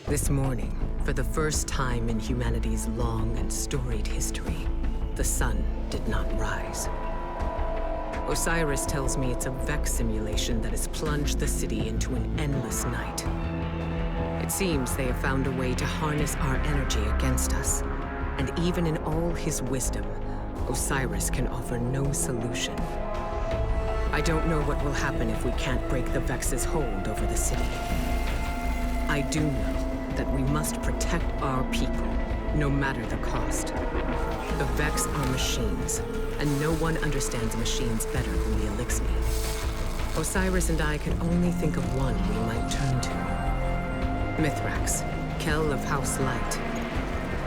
This morning, for the first time in humanity's long and storied history, the sun did not rise. Osiris tells me it's a Vex simulation that has plunged the city into an endless night. It seems they have found a way to harness our energy against us, and even in all his wisdom, Osiris can offer no solution. I don't know what will happen if we can't break the Vex's hold over the city. I do know that we must protect our people, no matter the cost. The Vex are machines, and no one understands machines better than the Elixni. Osiris and I could only think of one we might turn to. Mithrax, Kell of House Light.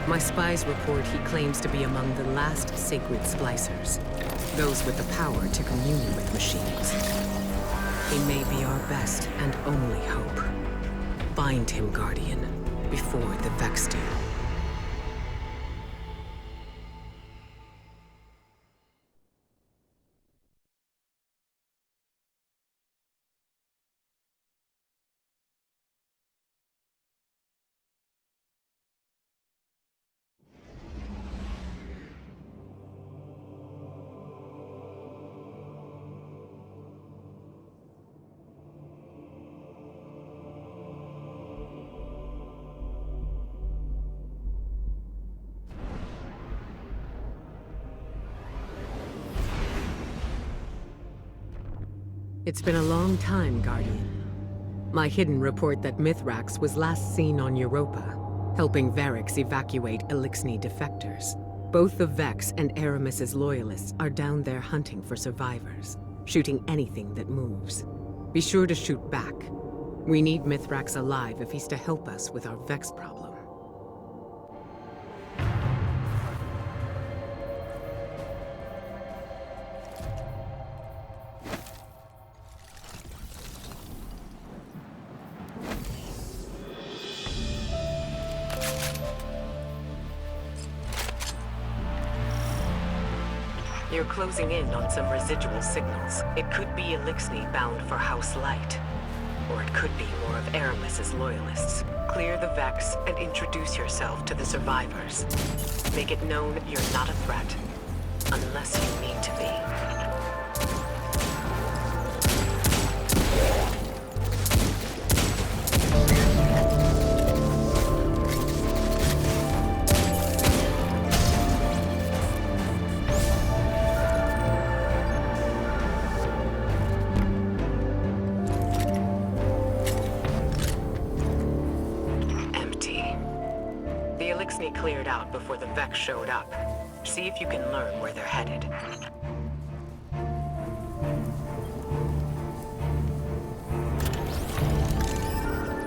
My spies report he claims to be among the last sacred Splicers, those with the power to commune with machines. He may be our best and only hope. Find him, Guardian, before the Vex do. It's been a long time, Guardian. My hidden report that Mithrax was last seen on Europa, helping Varix evacuate Elixni defectors. Both the Vex and Aramis's loyalists are down there hunting for survivors, shooting anything that moves. Be sure to shoot back. We need Mithrax alive if he's to help us with our Vex problem. You're closing in on some residual signals. It could be Elixni bound for House Light. Or it could be more of Aramis's loyalists. Clear the Vex and introduce yourself to the survivors. Make it known you're not a threat. Unless you need to be. Cleared out before the Vex showed up. See if you can learn where they're headed.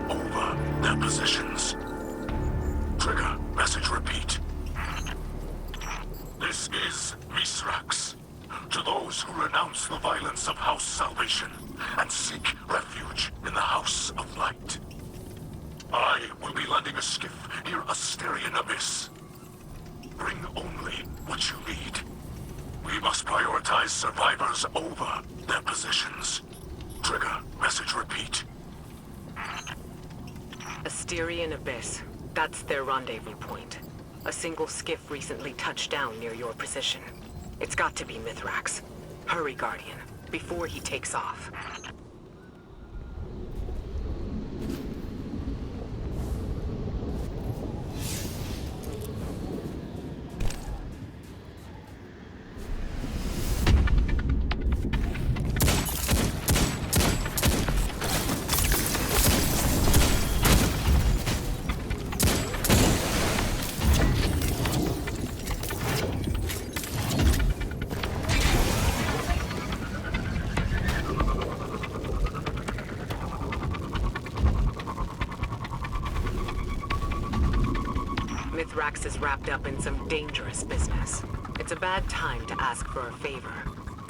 Over their positions. Trigger, message repeat. This is Mithrax. To those who renounce the violence of House Salvation and seek refuge in the House of Light. I will be landing a skiff near Asterian Abyss. Bring only what you need. We must prioritize survivors over their positions. Trigger, message repeat. Asterian Abyss. That's their rendezvous point. A single skiff recently touched down near your position. It's got to be Mithrax. Hurry, Guardian, before he takes off. Mithrax is wrapped up in some dangerous business. It's a bad time to ask for a favor,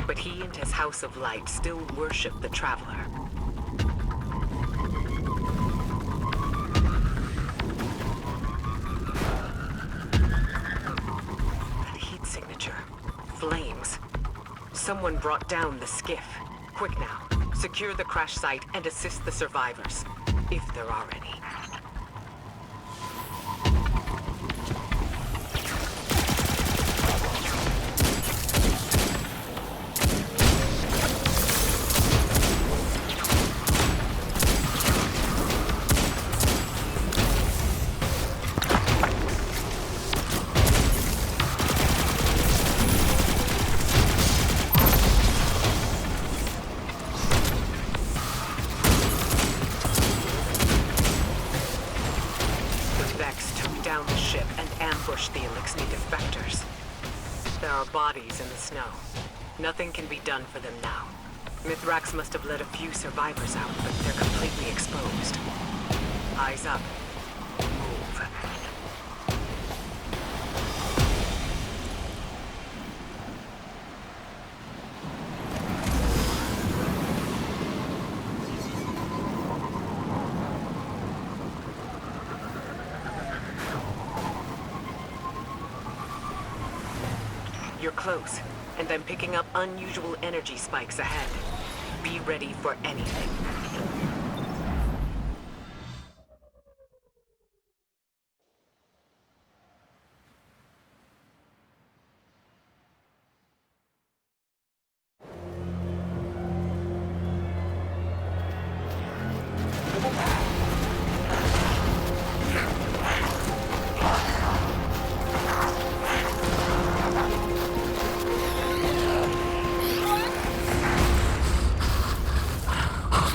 but he and his House of Light still worship the Traveler. That heat signature. Flames. Someone brought down the skiff. Quick now. Secure the crash site and assist the survivors, if there are any. crush the Elixni defectors. There are bodies in the snow. Nothing can be done for them now. Mithrax must have let a few survivors out, but they're completely exposed. Eyes up. Move. You're close, and I'm picking up unusual energy spikes ahead. Be ready for anything.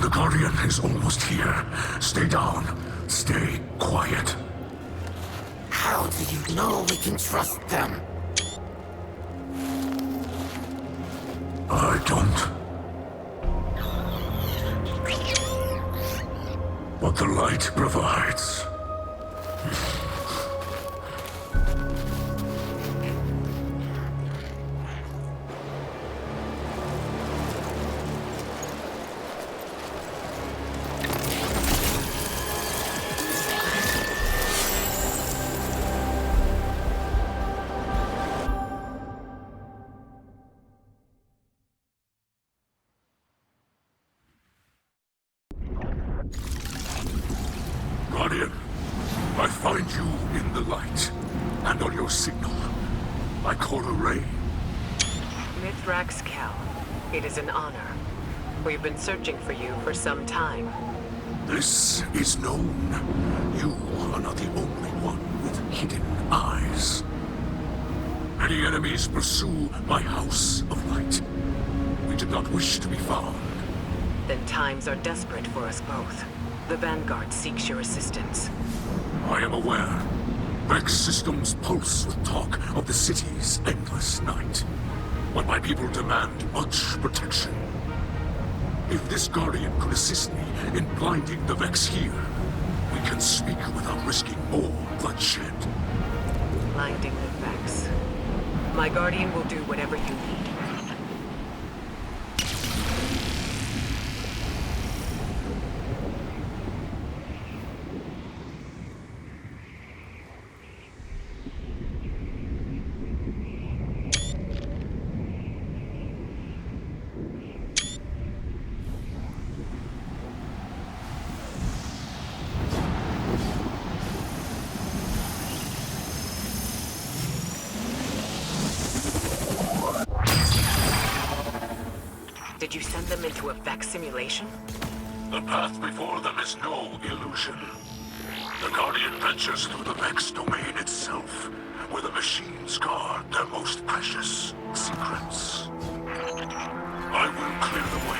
The Guardian is almost here. Stay down. Stay quiet. How do you know we can trust them? I don't. What the light provides. Guardian, I find you in the light, and on your signal. I call a ray. Mithrax Cal, it is an honor. We've been searching for you for some time. This is known. You are not the only one with hidden eyes. Many enemies pursue my house of light. We did not wish to be found. Then times are desperate for us both. The Vanguard seeks your assistance. I am aware. Vex systems pulse with talk of the city's endless night. But my people demand much protection. If this Guardian could assist me in blinding the Vex here, we can speak without risking more bloodshed. Blinding the Vex. My Guardian will do whatever you need. Did you send them into a Vex simulation? The path before them is no illusion. The Guardian ventures through the Vex domain itself, where the machines guard their most precious secrets. I will clear the way.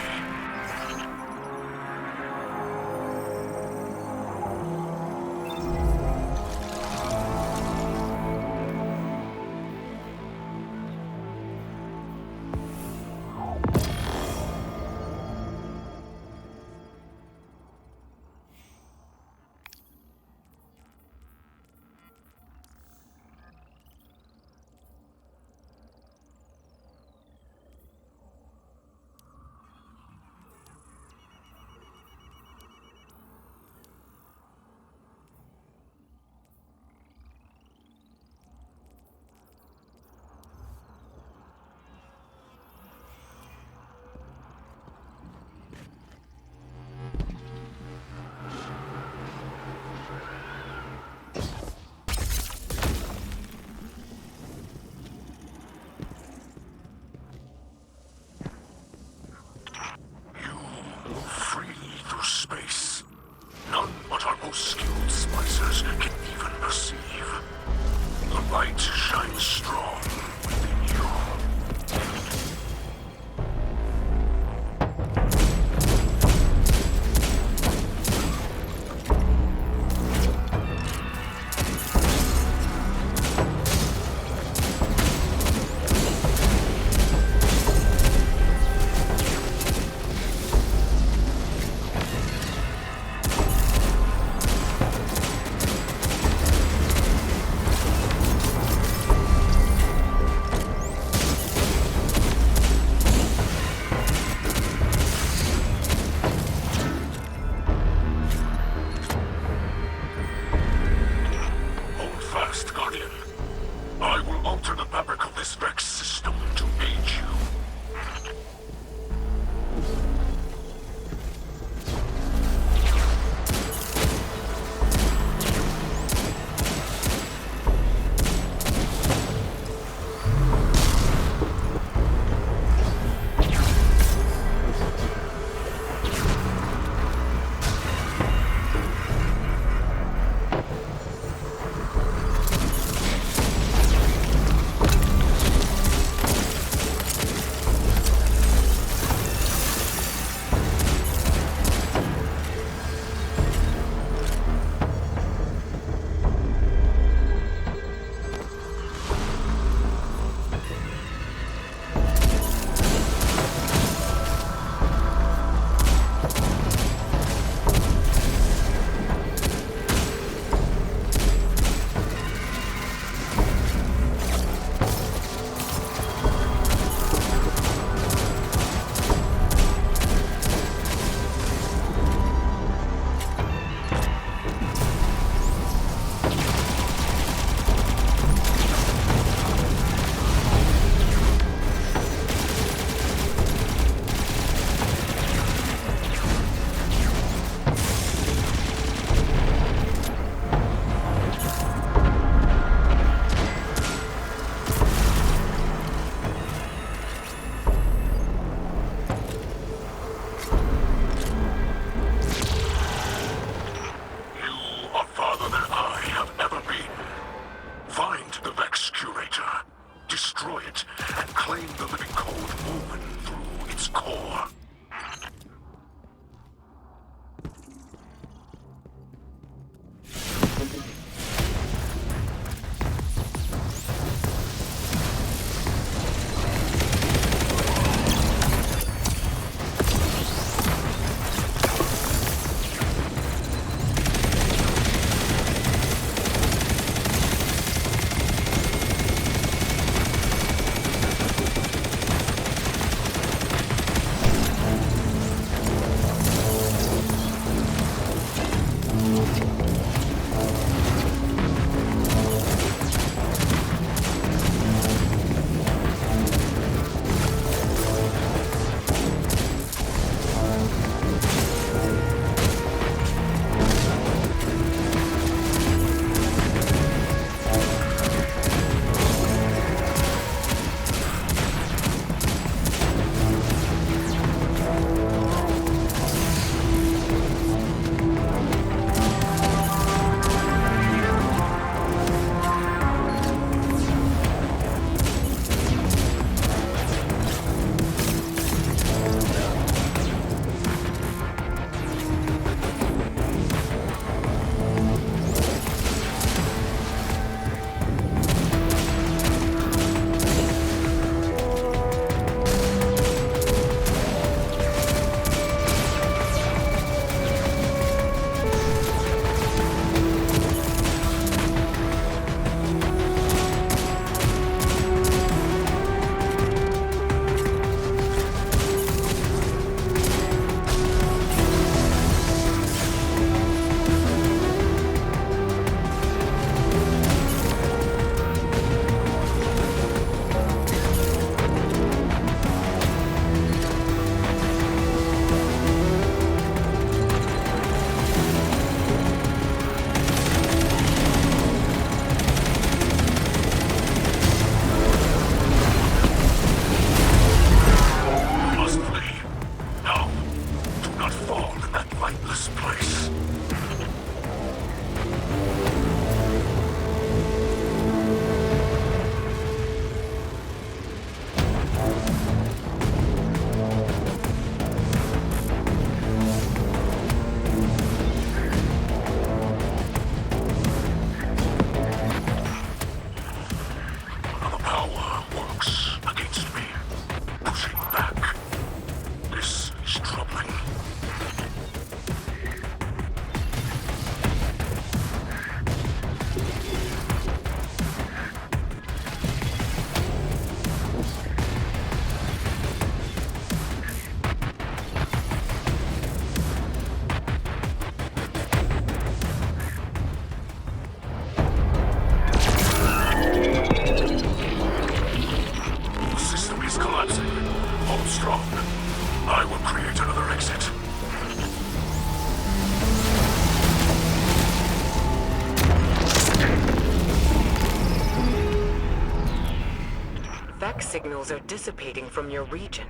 signals are dissipating from your region.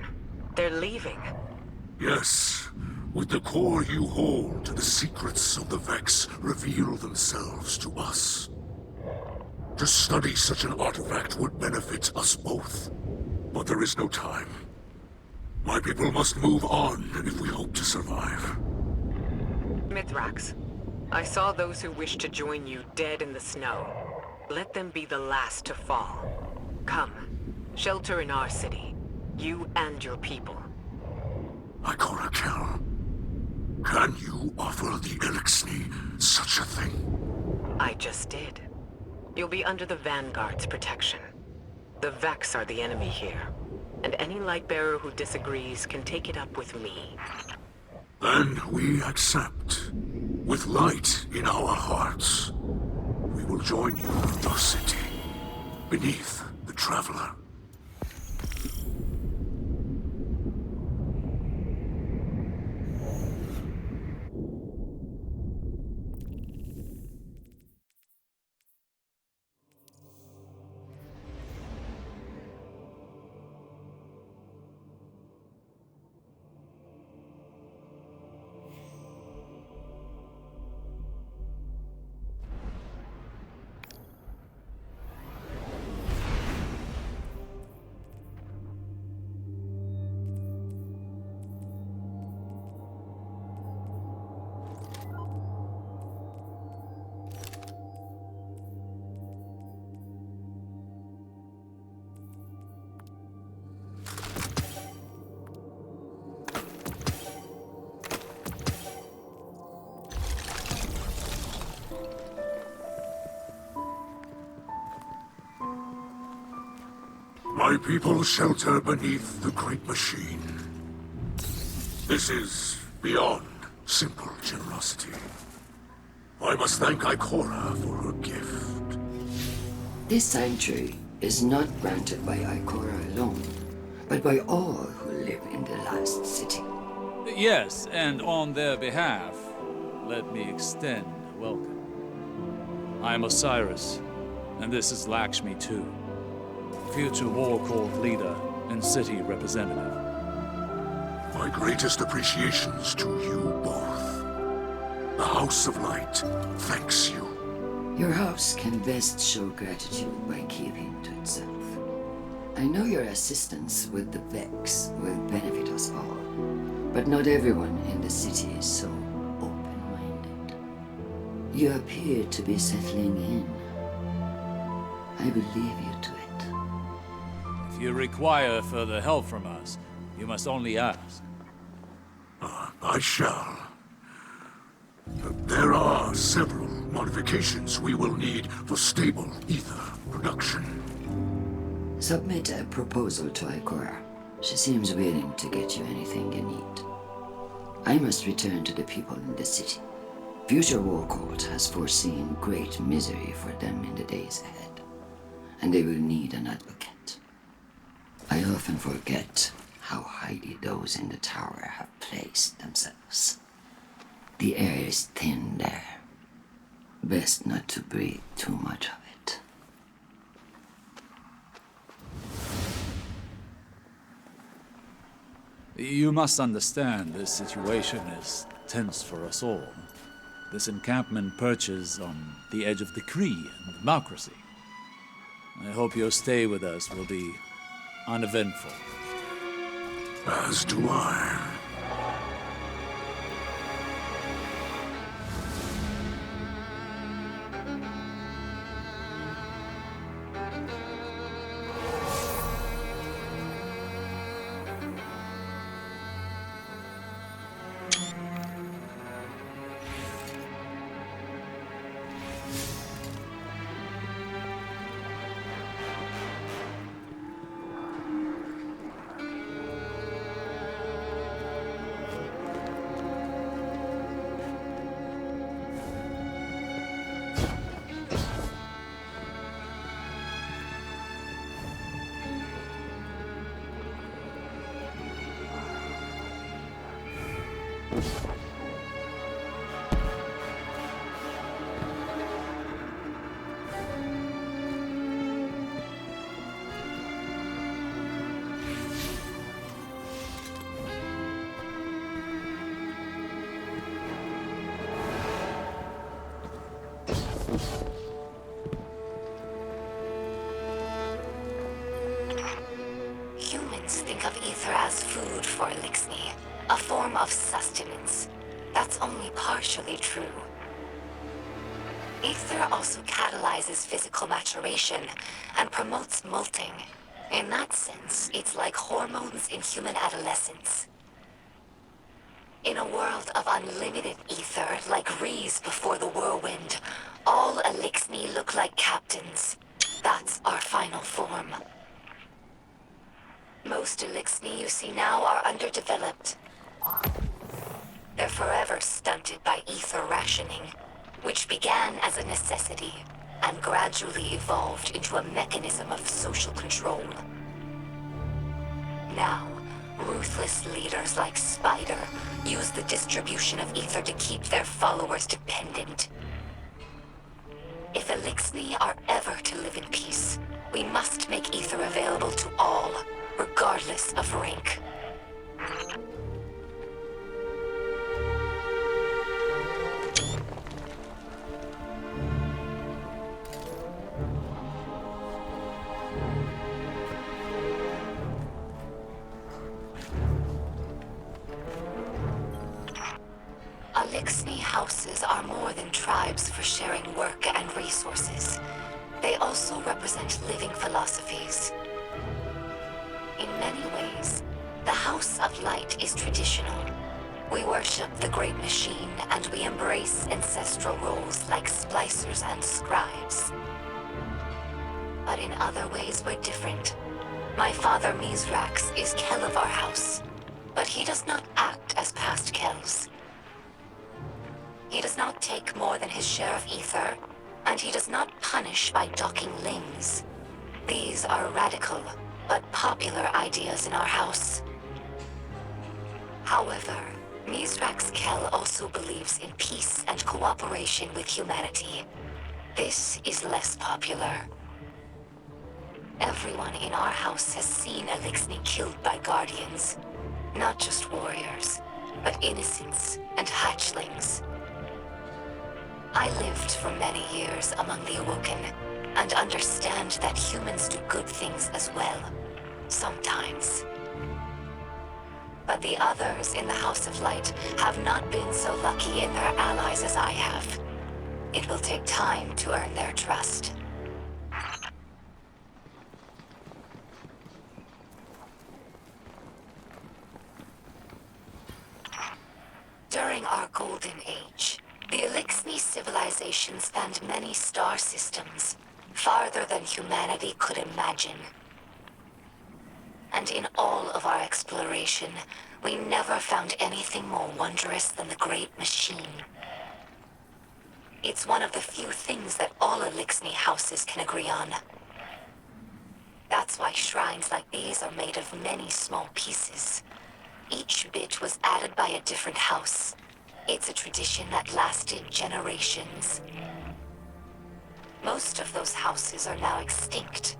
They're leaving. Yes. With the core you hold, the secrets of the Vex reveal themselves to us. To study such an artifact would benefit us both. But there is no time. My people must move on if we hope to survive. Mithrax, I saw those who wished to join you dead in the snow. Let them be the last to fall. Come, shelter in our city. You and your people. Ikora Kel, can you offer the Elixni such a thing? I just did. You'll be under the Vanguard's protection. The Vex are the enemy here, and any Lightbearer who disagrees can take it up with me. Then we accept. With light in our hearts, we will join you in your city, beneath the Traveler. My people shelter beneath the great machine. This is beyond simple generosity. I must thank Ikora for her gift. This sanctuary is not granted by Ikora alone, but by all who live in the last city. Yes, and on their behalf, let me extend a welcome. I'm Osiris, and this is Lakshmi too, future War Court leader and city representative. My greatest appreciations to you both. The House of Light thanks you. Your house can best show gratitude by keeping to itself. I know your assistance with the Vex will benefit us all, but not everyone in the city is so open-minded. You appear to be settling in. I will leave you to it. If you require further help from us, you must only ask. I shall. There are several modifications we will need for stable ether production. Submit a proposal to Ikora. She seems willing to get you anything you need. I must return to the people in the city. Future War Court has foreseen great misery for them in the days ahead, and they will need an advocate. I often forget how highly those in the tower have placed themselves. The air is thin there. Best not to breathe too much of it. You must understand this situation is tense for us all. This encampment perches on the edge of decree and democracy. I hope your stay with us will be uneventful. As do I. sustenance. That's only partially true. Ether also catalyzes physical maturation and promotes molting. In that sense, it's like hormones in human adolescence. In a world of unlimited ether, like Rees before the whirlwind, all Elixni look like captains. That's our final form. Most Elixni you see now are underdeveloped. They're forever stunted by ether rationing, which began as a necessity and gradually evolved into a mechanism of social control. Now, ruthless leaders like Spider use the distribution of ether to keep their followers dependent. If Elixni are ever to live in peace, we must make ether available to all, regardless of rank. Elixni houses are more than tribes for sharing work and resources. They also represent living philosophies. In many ways, the House of Light is traditional. We worship the Great Machine, and we embrace ancestral roles like splicers and scribes. But in other ways, we're different. My father Mithrax is Kel of our house, but he does not act as past Kels. He does not take more than his share of ether, and he does not punish by docking limbs. These are radical, but popular ideas in our house. However, Mithrax Kel also believes in peace and cooperation with humanity. This is less popular. Everyone in our house has seen Elixni killed by guardians. Not just warriors, but innocents and hatchlings. I lived for many years among the Awoken, and understand that humans do good things as well. Sometimes. But the others in the House of Light have not been so lucky in their allies as I have. It will take time to earn their trust. During our Golden Age, the Elixni civilization spanned many star systems, farther than humanity could imagine. And in all of our exploration, we never found anything more wondrous than the Great Machine. It's one of the few things that all Elixni houses can agree on. That's why shrines like these are made of many small pieces. Each bit was added by a different house. It's a tradition that lasted generations. Most of those houses are now extinct,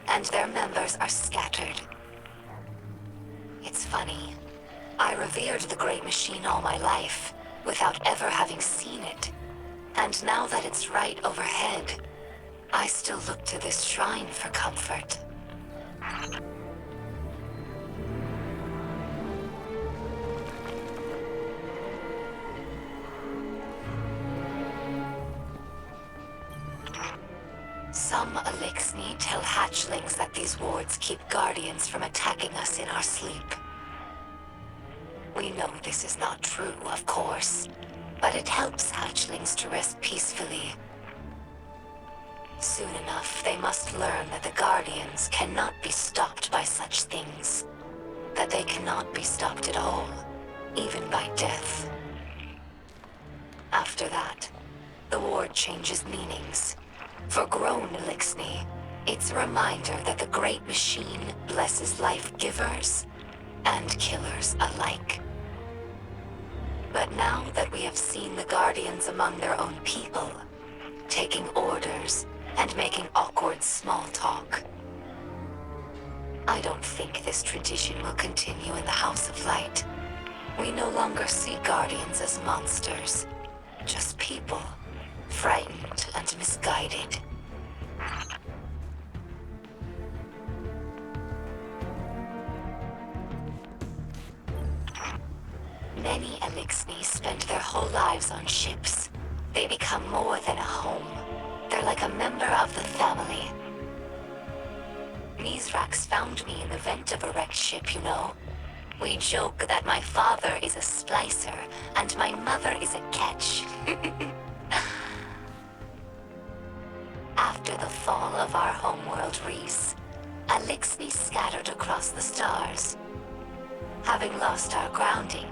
and their members are scattered. It's funny. I revered the Great Machine all my life, without ever having seen it. And now that it's right overhead, I still look to this shrine for comfort. Some Elixni tell hatchlings that these wards keep guardians from attacking us in our sleep. We know this is not true, of course, but it helps hatchlings to rest peacefully. Soon enough, they must learn that the guardians cannot be stopped by such things. That they cannot be stopped at all, even by death. After that, the ward changes meanings. For grown Elixni, it's a reminder that the Great Machine blesses life givers and killers alike. But now that we have seen the Guardians among their own people, taking orders and making awkward small talk, I don't think this tradition will continue in the House of Light. We no longer see Guardians as monsters, just people. Frightened and misguided. Many Elixni spend their whole lives on ships. They become more than a home. They're like a member of the family. Mithrax found me in the vent of a wrecked ship, you know. We joke that my father is a Splicer and my mother is a catch. After the fall of our homeworld, Reese, Elixni scattered across the stars. Having lost our grounding,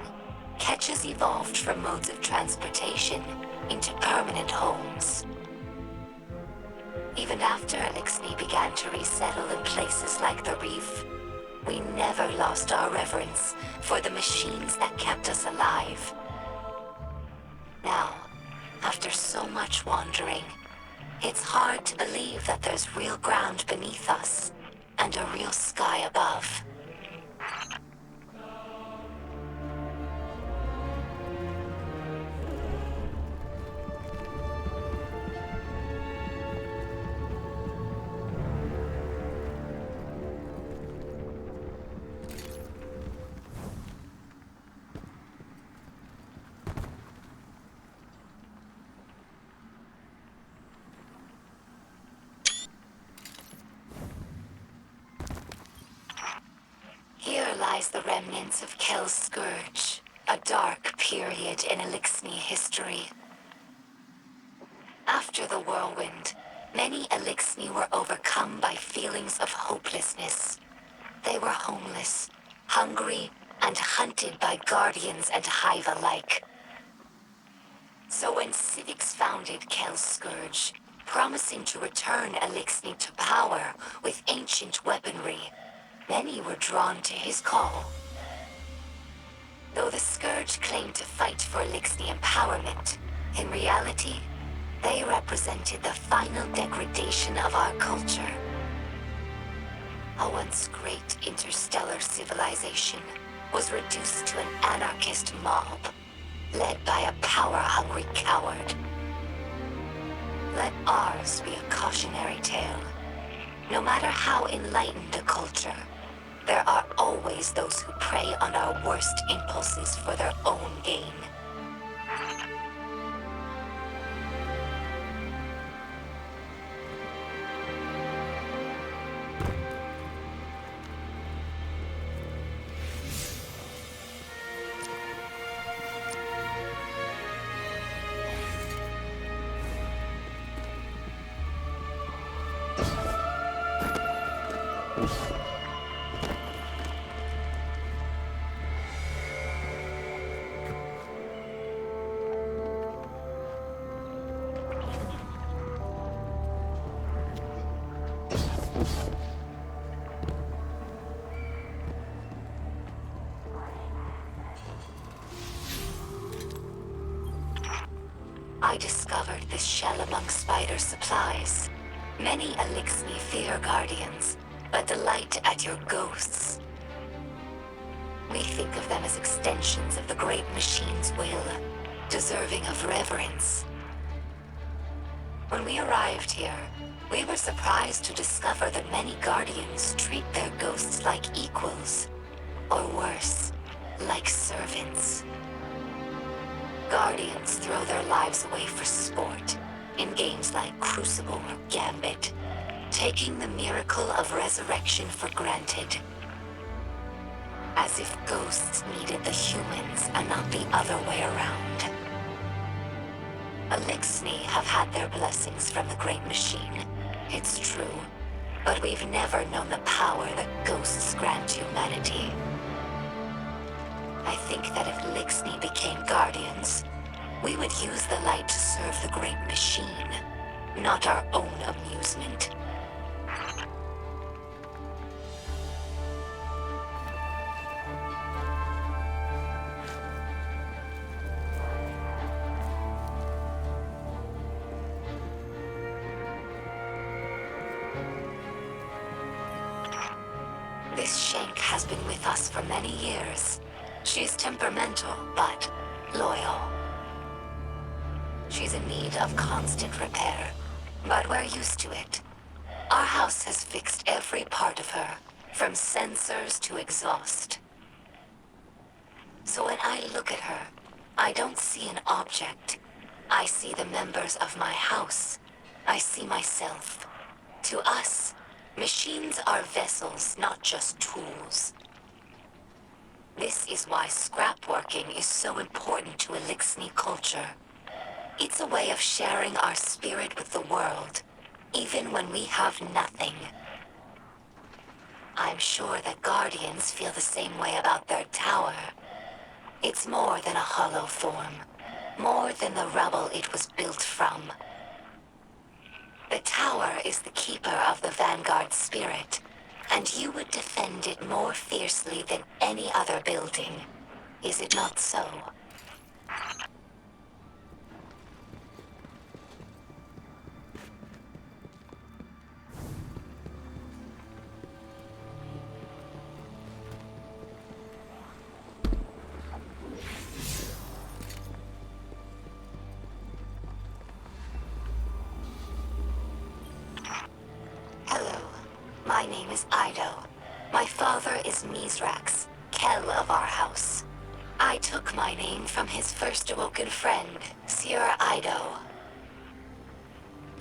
catches evolved from modes of transportation into permanent homes. Even after Elixni began to resettle in places like the reef, we never lost our reverence for the machines that kept us alive. Now, after so much wandering, it's hard to believe that there's real ground beneath us and a real sky above. Here lies the remnants of Kel's Scourge, a dark period in Elixni history. After the whirlwind, many Elixni were overcome by feelings of hopelessness. They were homeless, hungry, and hunted by guardians and hive alike. So when Civics founded Kel's Scourge, promising to return Elixni to power with ancient weaponry, many were drawn to his call. Though the Scourge claimed to fight for Elixni empowerment, in reality, they represented the final degradation of our culture. A once great interstellar civilization was reduced to an anarchist mob, led by a power-hungry coward. Let ours be a cautionary tale. No matter how enlightened a culture, there are always those who prey on our worst impulses for their own gain. I discovered this shell among spider supplies. Many Elixni fear guardians, but delight at your ghosts. We think of them as extensions of the great machine's will, deserving of reverence. When we arrived here, we were surprised to discover that many guardians treat their ghosts like equals, or worse, like servants. Guardians throw their lives away for sport, in games like Crucible or Gambit, taking the miracle of resurrection for granted. As if ghosts needed the humans and not the other way around. Elixni have had their blessings from the Great Machine, it's true, but we've never known the power that ghosts grant humanity. I think that if Elixni became guardians, we would use the light to serve the Great Machine, not our own amusement. This Shank has been with us for many years. She's temperamental, but loyal. She's in need of constant repair, but we're used to it. Our house has fixed every part of her, from sensors to exhaust. So when I look at her, I don't see an object. I see the members of my house. I see myself. To us, machines are vessels, not just tools. This is why scrapworking is so important to Elixni culture. It's a way of sharing our spirit with the world, even when we have nothing. I'm sure that Guardians feel the same way about their tower. It's more than a hollow form, more than the rubble it was built from. The tower is the keeper of the Vanguard spirit, and you would defend it more fiercely than any other building. Is it not so? Hello, my name is Ido. My father is Mithrax, Kel of our house. I took my name from his first awoken friend, Sir Ido.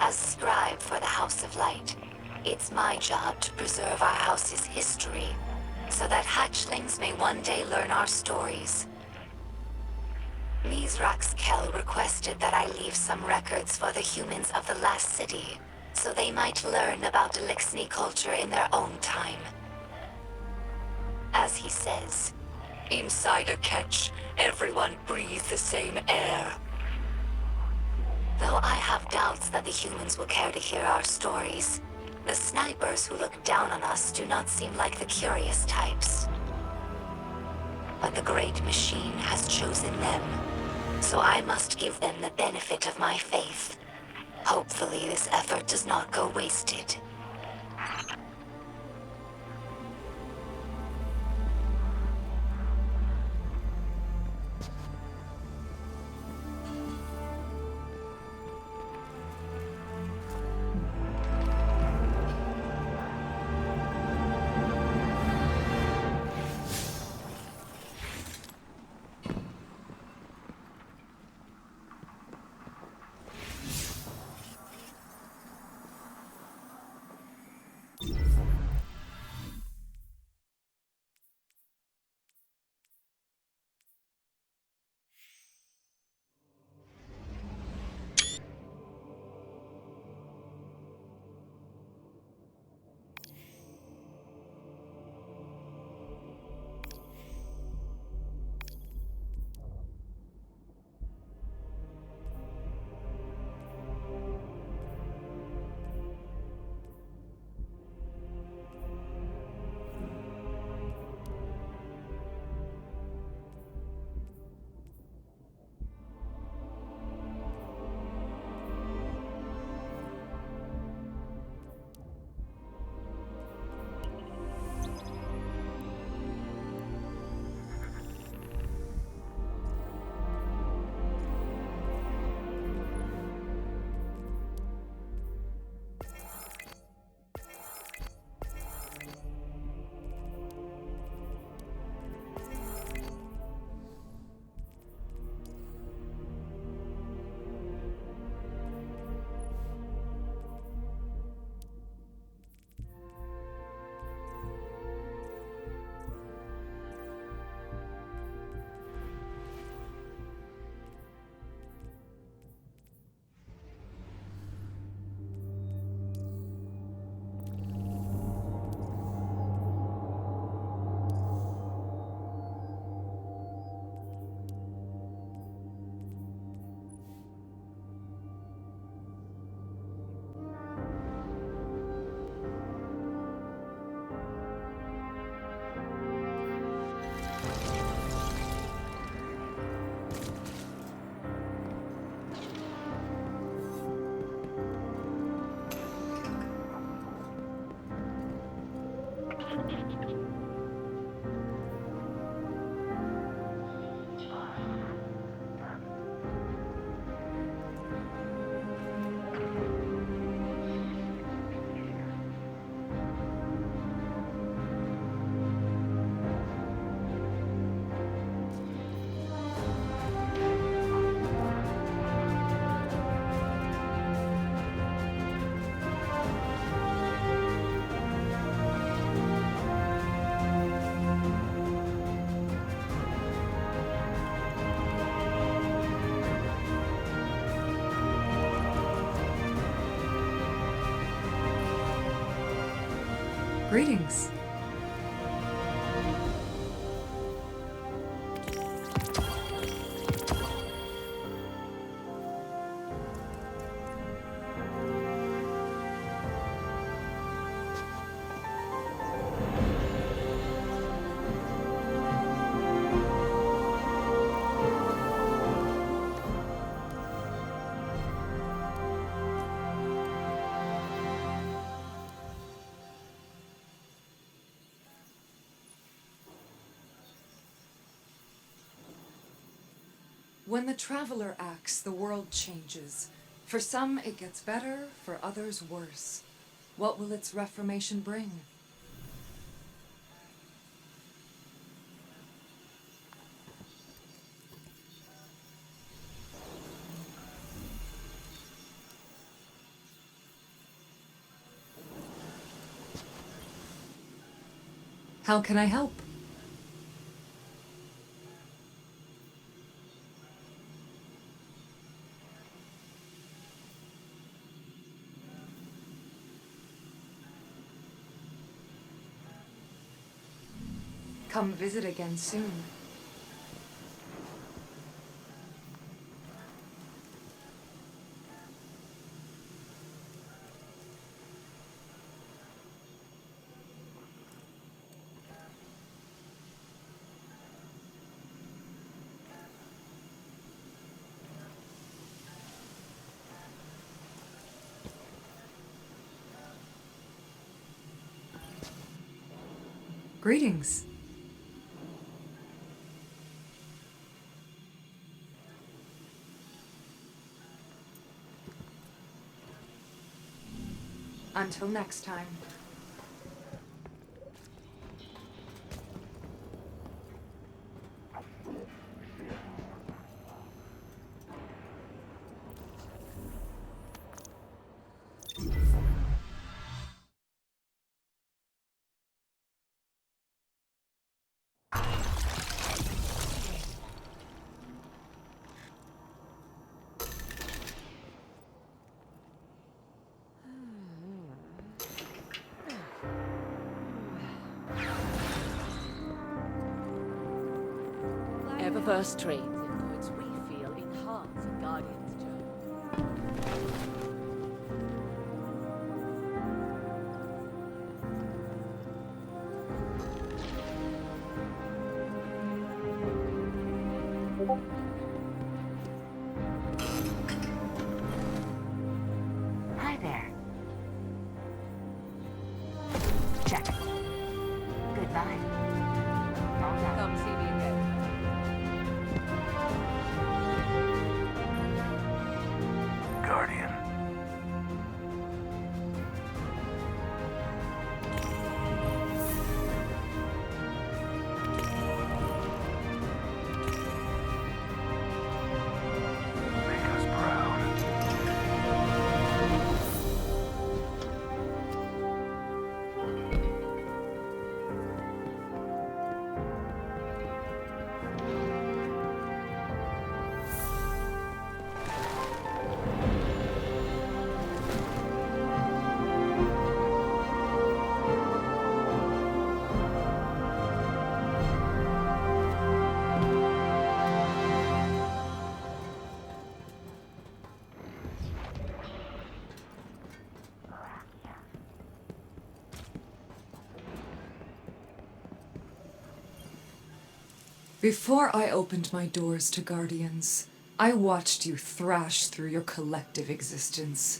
As scribe for the House of Light, it's my job to preserve our house's history, so that hatchlings may one day learn our stories. Mithrax Kel requested that I leave some records for the humans of the last city, so they might learn about Elixni culture in their own time. As he says, inside a ketch, everyone breathes the same air. Though I have doubts that the humans will care to hear our stories, the snipers who look down on us do not seem like the curious types. But the Great Machine has chosen them, so I must give them the benefit of my faith. Hopefully this effort does not go wasted. Greetings. When the traveler acts, the world changes. For some, it gets better, for others, worse. What will its reformation bring? How can I help? Come visit again soon. Greetings. Until next time. Eververse trains into its refill enhance a Guardian's journey. Hi there. Check. Goodbye. All done. Come see me again. Guardian. Make us proud. Before I opened my doors to Guardians, I watched you thrash through your collective existence.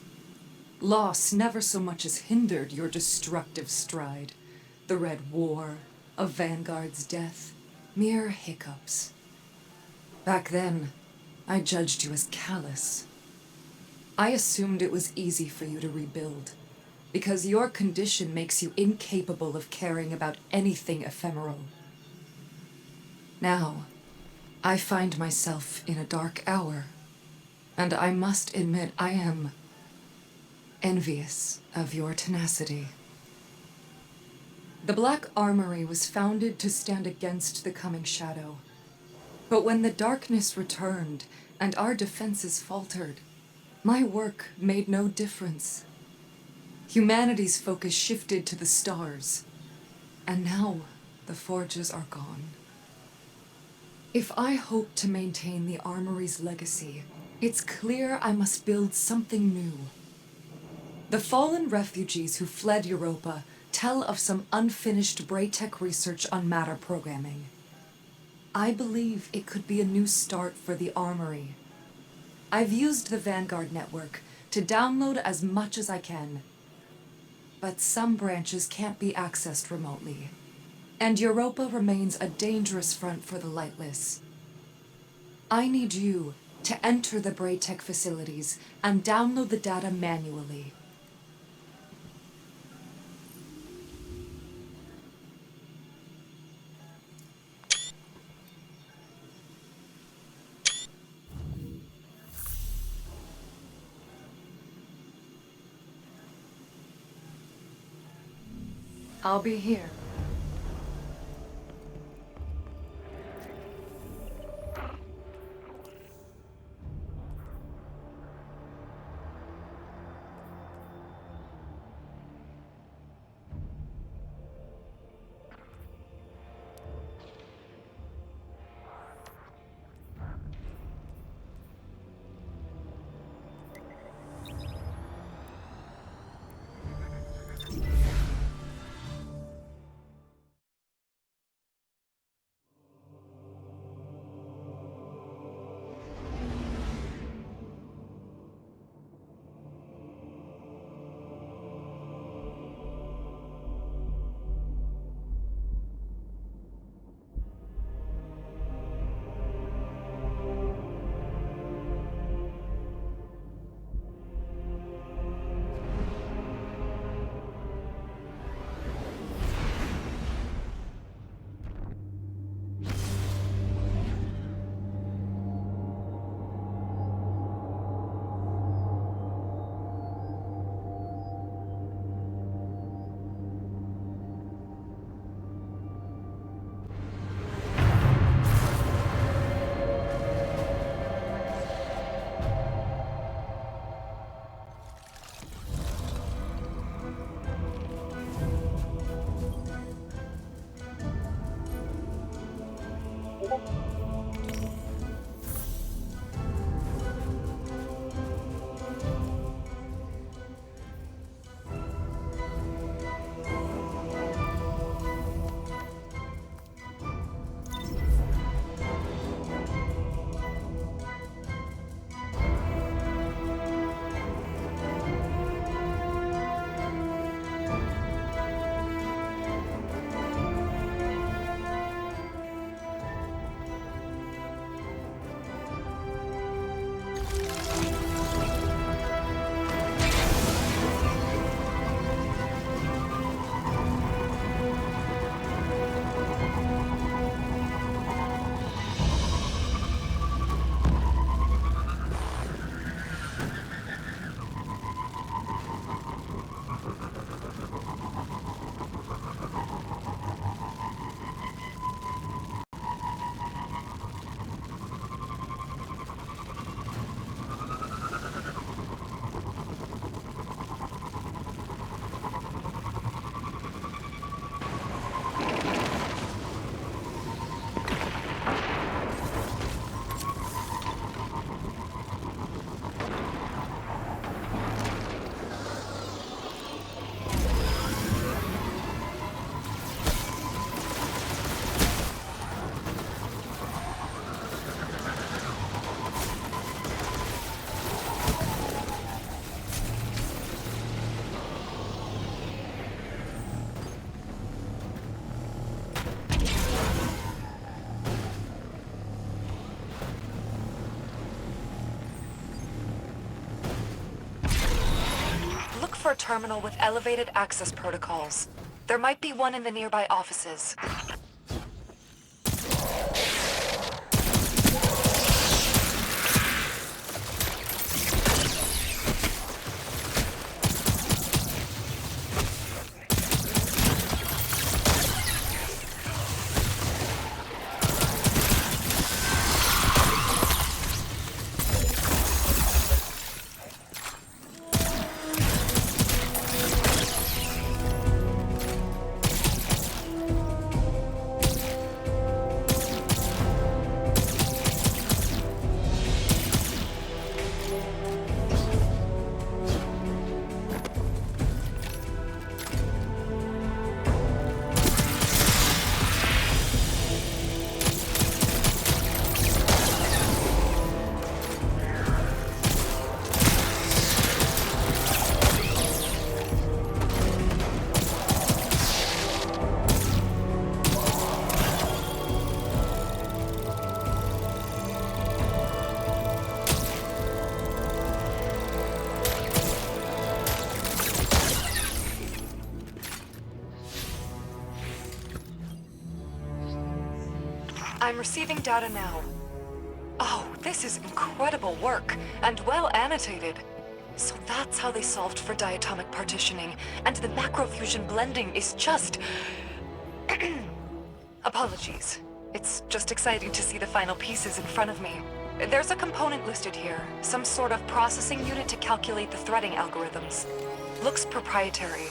Loss never so much as hindered your destructive stride. The Red War, a Vanguard's death, mere hiccups. Back then, I judged you as callous. I assumed it was easy for you to rebuild, because your condition makes you incapable of caring about anything ephemeral. Now, I find myself in a dark hour, and I must admit I am envious of your tenacity. The Black Armory was founded to stand against the coming shadow. But when the darkness returned and our defenses faltered, my work made no difference. Humanity's focus shifted to the stars. And now, the forges are gone. If I hope to maintain the Armory's legacy, it's clear I must build something new. The fallen refugees who fled Europa tell of some unfinished Braytech research on matter programming. I believe it could be a new start for the Armory. I've used the Vanguard network to download as much as I can. But some branches can't be accessed remotely. And Europa remains a dangerous front for the Lightless. I need you to enter the Braytech facilities and download the data manually. I'll be here. For a terminal with elevated access protocols. There might be one in the nearby offices. I'm receiving data now. Oh, this is incredible work, and well annotated. So that's how they solved for diatomic partitioning, and the macrofusion blending is just... Apologies. It's just exciting to see the final pieces in front of me. There's a component listed here, some sort of processing unit to calculate the threading algorithms. Looks proprietary.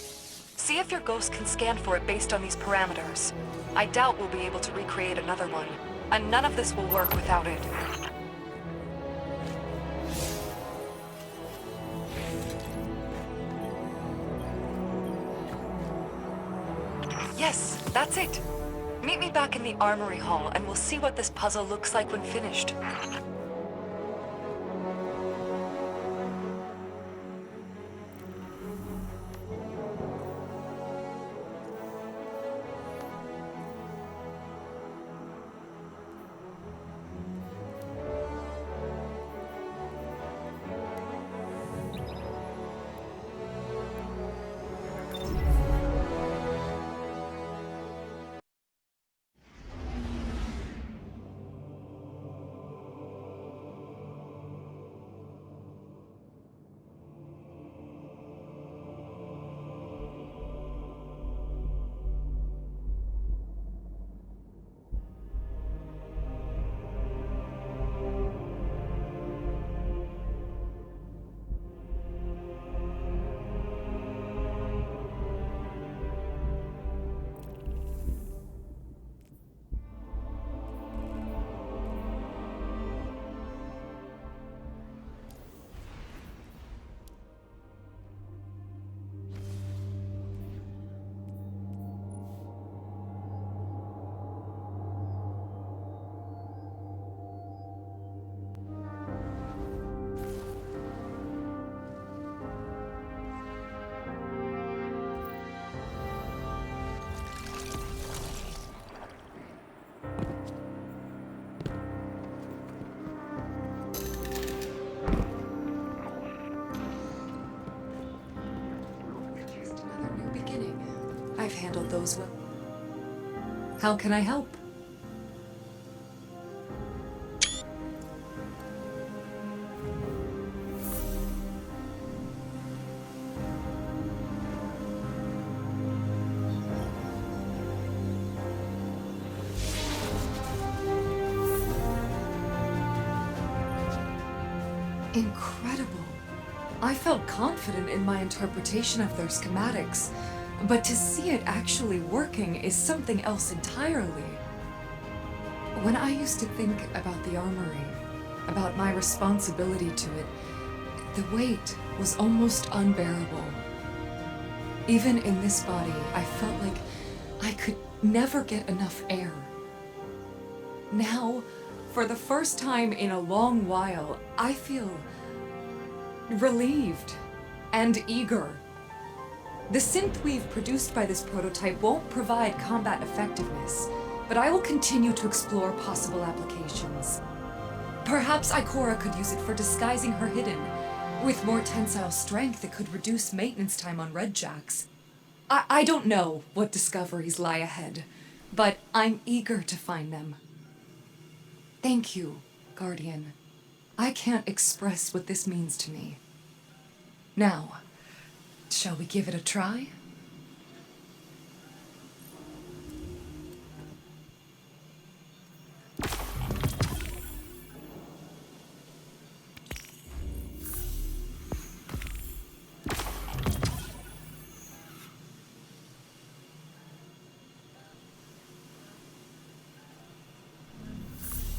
See if your ghost can scan for it based on these parameters. I doubt we'll be able to recreate another one, and none of this will work without it. Yes, that's it. Meet me back in the armory hall, and we'll see what this puzzle looks like when finished. I've handled those well. How can I help? Incredible. I felt confident in my interpretation of their schematics. But to see it actually working is something else entirely. When I used to think about the armory, about my responsibility to it, the weight was almost unbearable. Even in this body, I felt like I could never get enough air. Now, for the first time in a long while, I feel relieved and eager. The synthweave produced by this prototype won't provide combat effectiveness, but I will continue to explore possible applications. Perhaps Ikora could use it for disguising her hidden. With more tensile strength, it could reduce maintenance time on Redjacks. I don't know what discoveries lie ahead, but I'm eager to find them. Thank you, Guardian. I can't express what this means to me. Now, shall we give it a try?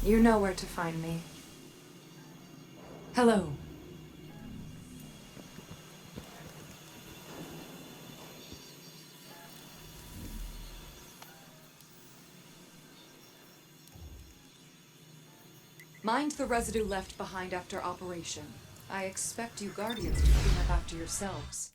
You know where to find me. Hello. Mind the residue left behind after operation. I expect you Guardians to clean up after yourselves.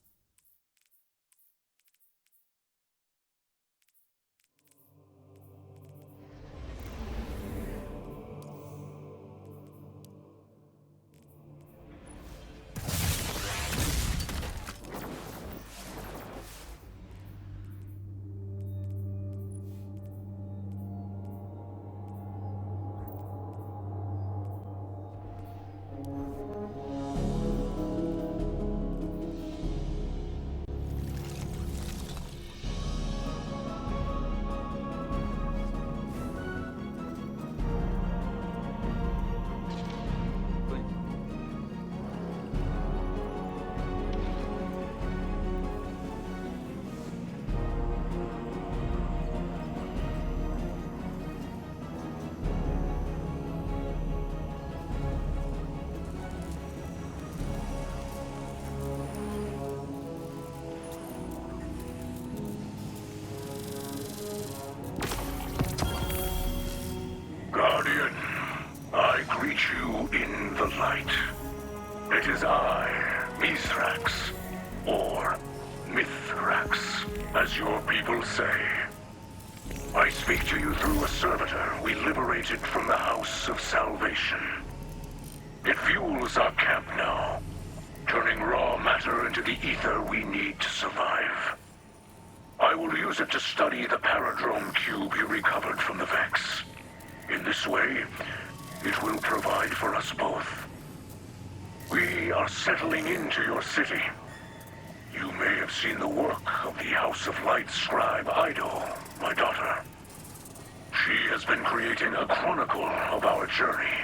light. It is I, Mithrax, or Mithrax, as your people say. I speak to you through a servitor we liberated from the House of Salvation. It fuels our camp now, turning raw matter into the ether we need to survive. I will use it to study the paradrome cube you recovered from the Vex. In this way, it will provide for us both. We are settling into your city. You may have seen the work of the House of Light scribe Ido, my daughter. She has been creating a chronicle of our journey.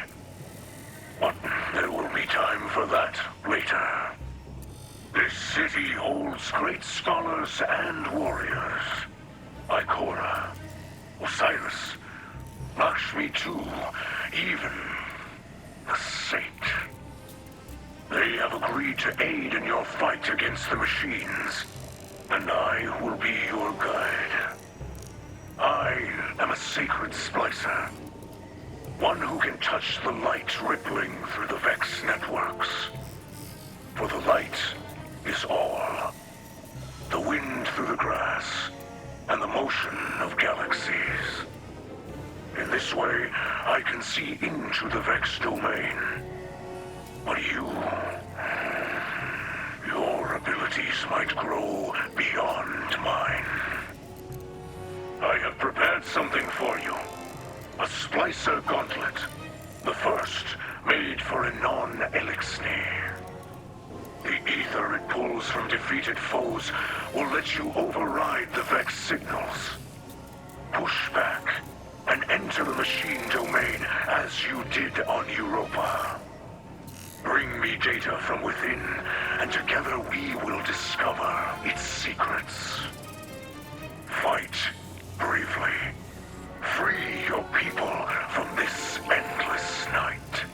But there will be time for that later. This city holds great scholars and warriors. Ikora, Osiris, Lakshmi too, even the Saint. They have agreed to aid in your fight against the machines, and I will be your guide. I am a sacred Splicer, one who can touch the light rippling through the Vex networks. For the light is all. The wind through the grass, and the motion of galaxies. In this way, I can see into the Vex domain. But your abilities might grow beyond mine. I have prepared something for you. A Splicer gauntlet. The first made for a non-Elixni. The ether it pulls from defeated foes will let you override the Vex signals. Push back and enter the machine domain as you did on Europa. Bring me data from within, and together we will discover its secrets. Fight bravely. Free your people from this endless night.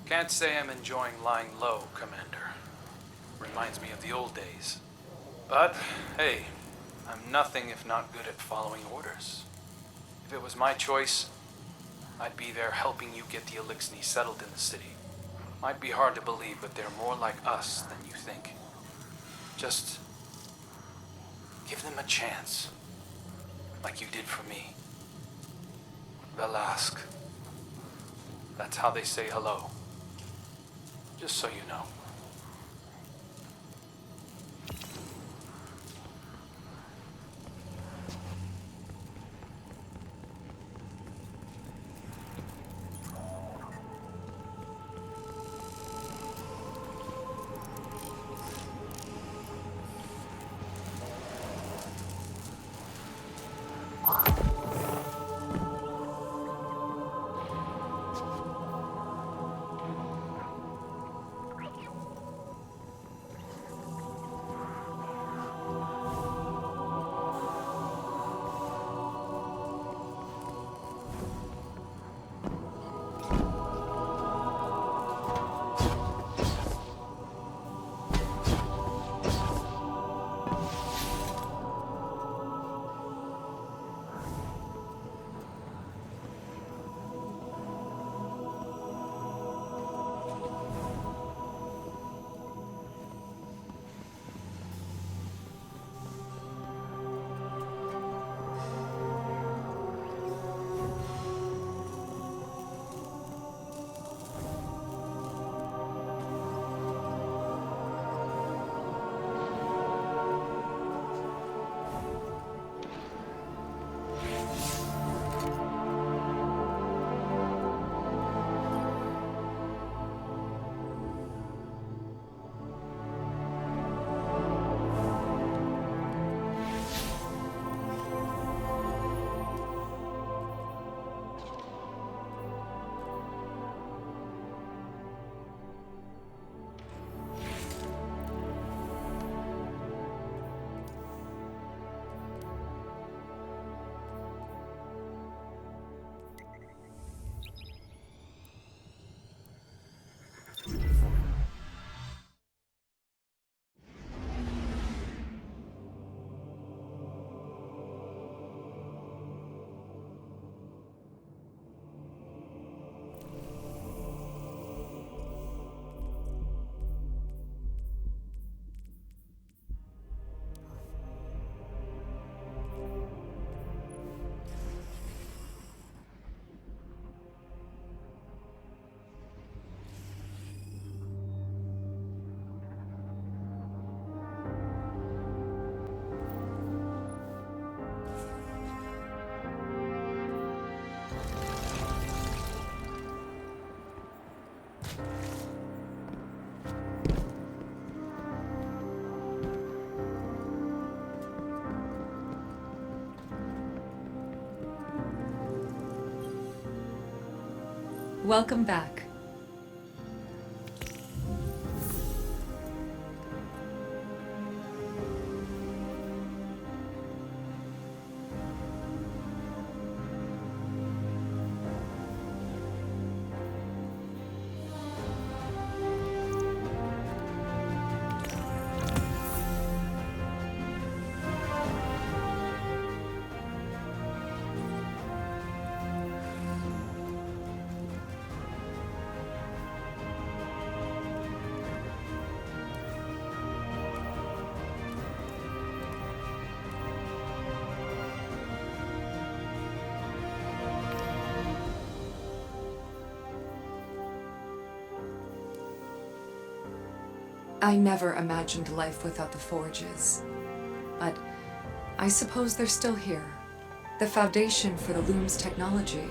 Can't say I'm enjoying lying low, Commander. Reminds me of the old days. But, hey, I'm nothing if not good at following orders. If it was my choice, I'd be there helping you get the Elixni settled in the city. Might be hard to believe, but they're more like us than you think. Just give them a chance, like you did for me. Velask. That's how they say hello. Just so you know. Welcome back. I never imagined life without the forges. But I suppose they're still here. The foundation for the loom's technology.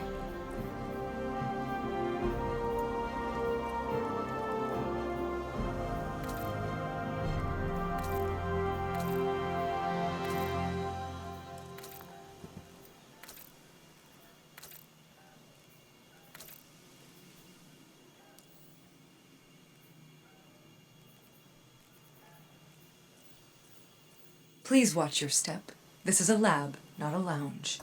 Please watch your step. This is a lab, not a lounge.